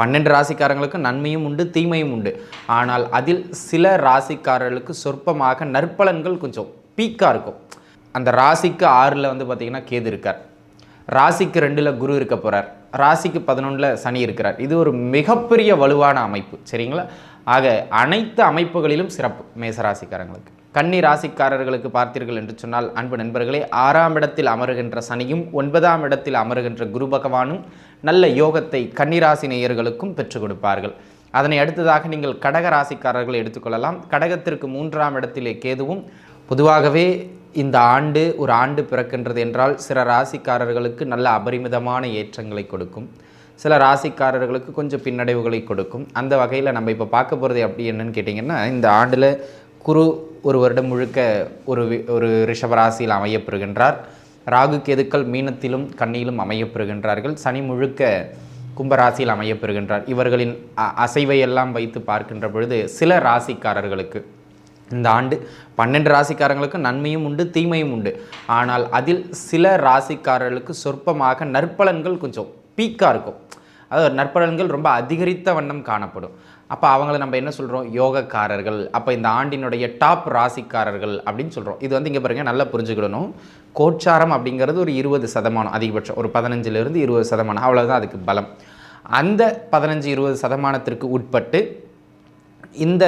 12 ராசிக்காரங்களுக்கு நன்மையும் உண்டு, தீமையும் உண்டு. ஆனால் அதில் சில ராசிக்காரர்களுக்கு சொற்பமாக நற்பலன்கள் கொஞ்சம் பீக்காக இருக்கும். அந்த ராசிக்கு 6ல் வந்து பார்த்திங்கன்னா கேது இருக்கார், ராசிக்கு 2ல் குரு இருக்க போகிறார், ராசிக்கு 11ல் சனி இருக்கிறார். இது ஒரு மிகப்பெரிய வலுவான அமைப்பு, சரிங்களா? ஆக அனைத்து அமைப்புகளிலும் சிறப்பு மேசராசிக்காரங்களுக்கு. கன்னி ராசிக்காரர்களுக்கு பார்த்தீர்கள் என்று சொன்னால், அன்பு நண்பர்களே, 6ஆம் இடத்தில் அமருகின்ற சனியும் 9ஆம் இடத்தில் அமருகின்ற குரு பகவானும் நல்ல யோகத்தை கன்னிராசி நேயர்களுக்கும் பெற்றுக் கொடுப்பார்கள். அதனை அடுத்ததாக நீங்கள் கடக ராசிக்காரர்கள் எடுத்துக்கொள்ளலாம். கடகத்திற்கு 3ஆம் இடத்திலே கேதுவும். பொதுவாகவே இந்த ஆண்டு ஒரு ஆண்டு பிறக்கின்றது என்றால் சில ராசிக்காரர்களுக்கு நல்ல அபரிமிதமான ஏற்றங்களை கொடுக்கும், சில ராசிக்காரர்களுக்கு கொஞ்சம் பின்னடைவுகளை கொடுக்கும். அந்த வகையில் நம்ம இப்போ பார்க்க போகிறது அப்படி என்னன்னு கேட்டிங்கன்னா, இந்த ஆண்டில் குரு ஒரு வருடம் முழுக்க ஒரு ரிஷபராசியில் அமையப்பெறுகின்றார். ராகு கேதுக்கள் மீனத்திலும் கன்னியிலும் அமையப்பெறுகின்றார்கள். சனி முழுக்க கும்பராசியில் அமையப்பெறுகின்றார். இவர்களின் அசைவையெல்லாம் வைத்து பார்க்கின்ற பொழுது சில ராசிக்காரர்களுக்கு இந்த ஆண்டு 12 ராசிக்காரங்களுக்கு நன்மையும் உண்டு, தீமையும் உண்டு. ஆனால் அதில் சில ராசிக்காரர்களுக்கு சொற்பமாக நற்பலன்கள் கொஞ்சம் பீக்காக இருக்கும். அதாவது நற்பலன்கள் ரொம்ப அதிகரித்த வண்ணம் காணப்படும். அப்போ அவங்கள நம்ம என்ன சொல்கிறோம்? யோகக்காரர்கள். அப்போ இந்த ஆண்டினுடைய டாப் ராசிக்காரர்கள் அப்படின்னு சொல்கிறோம். இது வந்து இங்கே பாருங்கள், நல்லா புரிஞ்சுக்கிடணும். கோச்சாரம் அப்படிங்கிறது ஒரு 20% அதிகபட்சம், ஒரு 15லிருந்து 20%, அவ்வளோதான் அதுக்கு பலம். அந்த 15-20% உட்பட்டு இந்த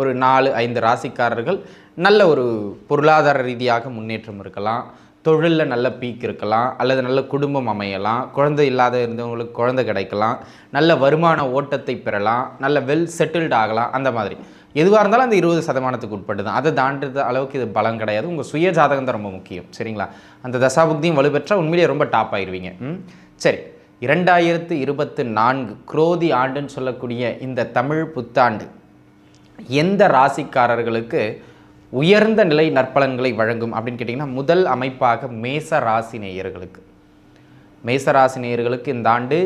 ஒரு 4-5 ராசிக்காரர்கள் நல்ல ஒரு பொருளாதார ரீதியாக முன்னேற்றம் இருக்கலாம், தொழிலில் நல்ல பீக் இருக்கலாம், அல்லது நல்ல குடும்பம் அமையலாம், குழந்தை இல்லாத இருந்தவங்களுக்கு குழந்தை கிடைக்கலாம், நல்ல வருமான ஓட்டத்தை பெறலாம், நல்ல வெல் செட்டில்டு ஆகலாம். அந்த மாதிரி எதுவாக இருந்தாலும் அந்த 20%க்கு உட்பட்டு தான். அதை தாண்டுறது அளவுக்கு இது பலம் கிடையாது. உங்கள் சுய ஜாதகம் தான் ரொம்ப முக்கியம், சரிங்களா? அந்த தசாபுக்தியும் வலுப்பெற்றால் உண்மையிலேயே ரொம்ப டாப் ஆயிடுவீங்க. சரி, 2024 குரோதி ஆண்டுன்னு சொல்லக்கூடிய இந்த தமிழ் புத்தாண்டு எந்த ராசிக்காரர்களுக்கு உயர்ந்த நிலை நற்பலன்களை வழங்கும் அப்படின்னு கேட்டிங்கன்னா, முதல் அமைப்பாக மேச ராசி நேயர்களுக்கு. மேச ராசி நேயர்களுக்கு இந்த ஆண்டு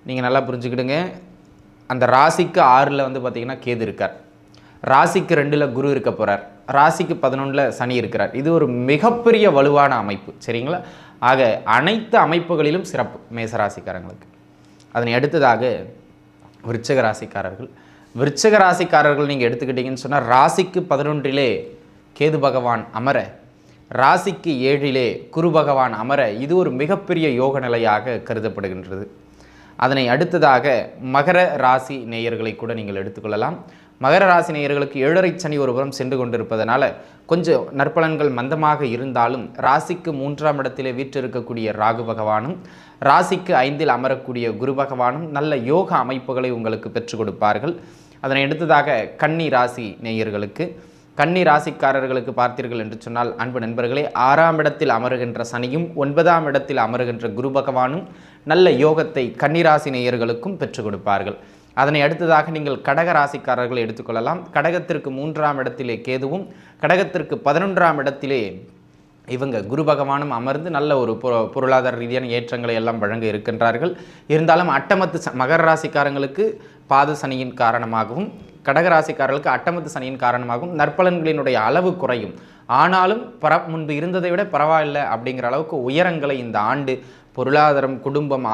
நீங்கள் நல்லா புரிஞ்சுக்கிடுங்க. அந்த ராசிக்கு 6ல் வந்து பார்த்திங்கன்னா கேது இருக்கார், ராசிக்கு 2ல் குரு இருக்க போகிறார், ராசிக்கு 11ல் சனி இருக்கிறார். இது ஒரு மிகப்பெரிய வலுவான அமைப்பு, சரிங்களா? ஆக அனைத்து அமைப்புகளிலும் சிறப்பு மேசராசிக்காரங்களுக்கு. அதனை அடுத்ததாக விருச்சிக ராசிக்காரர்கள். விருச்சிக ராசிக்காரர்கள் நீங்கள் எடுத்துக்கிட்டிங்கன்னு சொன்னால், ராசிக்கு 11லே கேது பகவான் அமர, ராசிக்கு 7லே குரு பகவான் அமர, இது ஒரு மிகப்பெரிய யோக நிலையாக கருதப்படுகின்றது. அதனை அடுத்ததாக மகர ராசி நேயர்களை கூட நீங்கள் எடுத்துக்கொள்ளலாம். மகர ராசி நேயர்களுக்கு 7.5 சனி ஒருபுறம் சென்று கொண்டிருப்பதனால கொஞ்சம் நற்பலன்கள் மந்தமாக இருந்தாலும், ராசிக்கு 3ஆம் இடத்திலே வீற்றிருக்கக்கூடிய ராகு பகவானும், ராசிக்கு 5ல் அமரக்கூடிய குரு பகவானும் நல்ல யோக அமைப்புகளை உங்களுக்கு பெற்றுக் கொடுப்பார்கள். அதனை அடுத்ததாக கன்னி ராசி நேயர்களுக்கு, கன்னி ராசிக்காரர்களுக்கு பார்த்தீர்கள் என்று சொன்னால், அன்பு நண்பர்களே, 6ஆம் இடத்தில் அமருகின்ற சனியும் 9ஆம் இடத்தில் அமருகின்ற குரு பகவானும் நல்ல யோகத்தை கன்னிராசி நேயர்களுக்கும் பெற்றுக் கொடுப்பார்கள். அதனை அடுத்ததாக நீங்கள் கடக ராசிக்காரர்களை எடுத்துக்கொள்ளலாம். கடகத்திற்கு 3ஆம் இடத்திலே கேதுவும், கடகத்திற்கு 11ஆம் இடத்திலே இவங்க குரு பகவானும் அமர்ந்து நல்ல ஒரு பொருளாதார ரீதியான ஏற்றங்களை எல்லாம் வழங்க இருக்கின்றார்கள். இருந்தாலும் அட்டமத்து மகர ராசிக்காரங்களுக்கு பாத சனியின் காரணமாகவும், கடகராசிக்காரர்களுக்கு அட்டமத்து சனியின் காரணமாகவும் நற்பலன்களினுடைய அளவு குறையும். ஆனாலும் முன்பு இருந்ததை விட பரவாயில்லை அப்படிங்கிற அளவுக்கு உயரங்களை இந்த ஆண்டு பொருளாதாரம், குடும்பம்,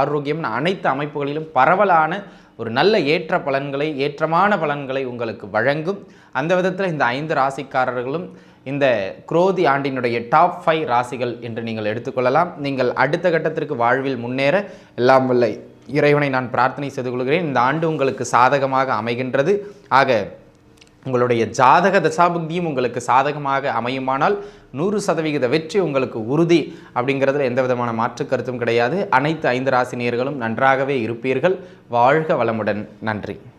ஆரோக்கியம் அனைத்து அமைப்புகளிலும் பரவலான ஒரு நல்ல ஏற்றமான பலன்களை உங்களுக்கு வழங்கும். அந்த விதத்தில் இந்த 5 ராசிக்காரர்களும் இந்த குரோதி ஆண்டினுடைய டாப் 5 ராசிகள் என்று நீங்கள் எடுத்துக்கொள்ளலாம். நீங்கள் அடுத்த கட்டத்திற்கு வாழ்வில் முன்னேற எல்லாம் வல்ல இறைவனை நான் பிரார்த்தனை செய்து கொள்கிறேன். இந்த ஆண்டு உங்களுக்கு சாதகமாக அமைகின்றது. ஆக உங்களுடைய ஜாதக தசாபுக்தியும் உங்களுக்கு சாதகமாக அமையுமானால் 100% வெற்றி உங்களுக்கு உறுதி அப்படிங்கிறதுல எந்த விதமான மாற்று கருத்தும் கிடையாது. அனைத்து 5 ராசி நேயர்களும் நன்றாகவே இருப்பீர்கள். வாழ்க வளமுடன். நன்றி.